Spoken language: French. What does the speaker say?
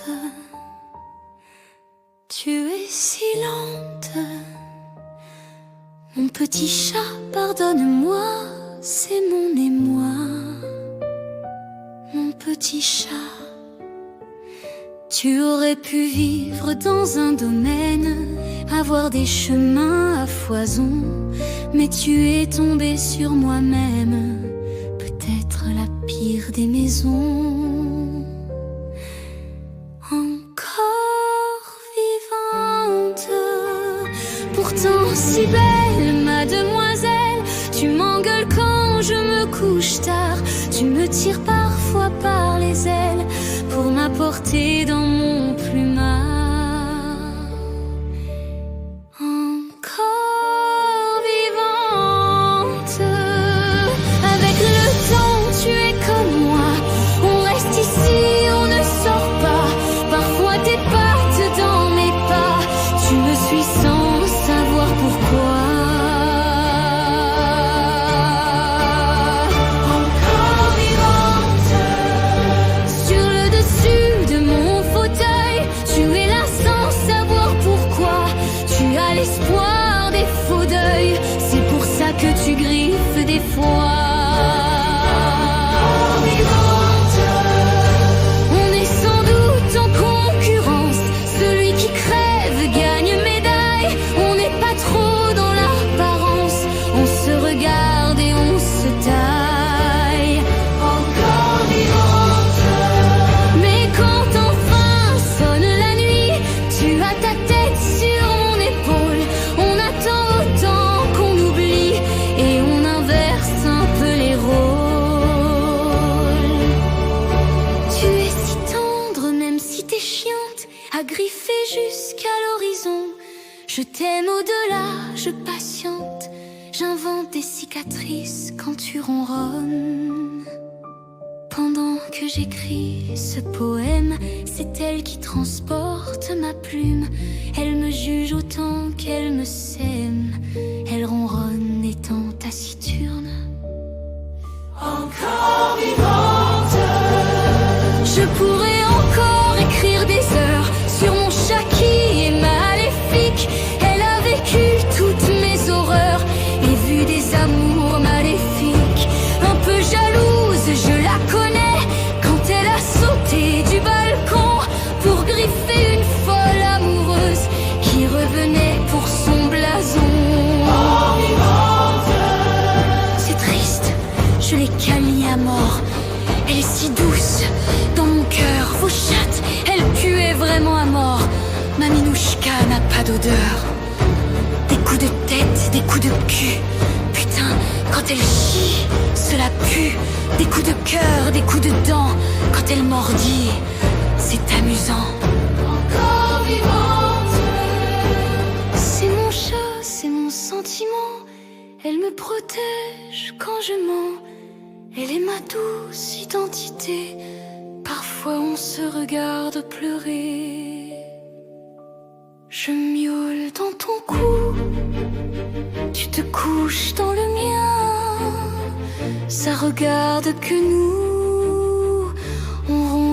lente, tu es si lente. Mon petit chat, pardonne-moi, c'est mon émoi. Mon petit chat, tu aurais pu vivre dans un domaine, avoir des chemins à foison, mais tu es tombé sur moi-même, peut-être la pire des maisons. Encore vivante, pourtant si belle, ma demoiselle. Tu m'engueules quand je me couche tard, tu me tires parfois par les ailes pour m'apporter dans mon plumard. Encore vivante, avec le temps tu es comme moi, on reste ici, on ne sort pas. Parfois tes pattes dans mes pas, tu me suis sans savoir pourquoi. L'espoir des faux deuils, c'est pour ça que tu griffes des fois. On est sans doute en concurrence, celui qui crève gagne médaille. On n'est pas trop dans l'apparence, on se regarde et on se taille. Encore vivante, mais quand enfin sonne la nuit, tu as ta tête sur mon épaule. On attend autant qu'on oublie et on inverse un peu les rôles. Tu es si tendre même si t'es chiante, à griffer jusqu'à l'horizon. Je t'aime au-delà, je patiente, j'invente des cicatrices quand tu ronronnes. Pendant que j'écris ce poème, c'est elle qui transporte ma plume. Elle me juge autant qu'elle me sème, elle ronronne étant taciturne. Encore vivante, je pourrais encore écrire des heures sur mon chat qui est maléfique. Elle a vécu toutes mes horreurs et vu des amours maléfiques. Un peu jalouse, je la connais, quand elle a sauté du balcon pour griffer une folle amoureuse qui revenait pour son blason. Oh, vivante, c'est triste, je l'ai calmée à mort. Elle est si douce dans mon cœur, vos chattes, elle puait vraiment à mort. Ma minouchka n'a pas d'odeur. Des coups de tête, des coups de cul. Putain, quand elle chie, cela pue. Des coups de cœur, des coups de dents. Quand elle mordit, c'est amusant. Encore vivante, c'est mon chat, c'est mon sentiment. Elle me protège quand je mens. Elle est ma douce identité. Parfois on se regarde pleurer. Je miaule dans ton cou, tu te couches dans le mien. Ça regarde que nous, on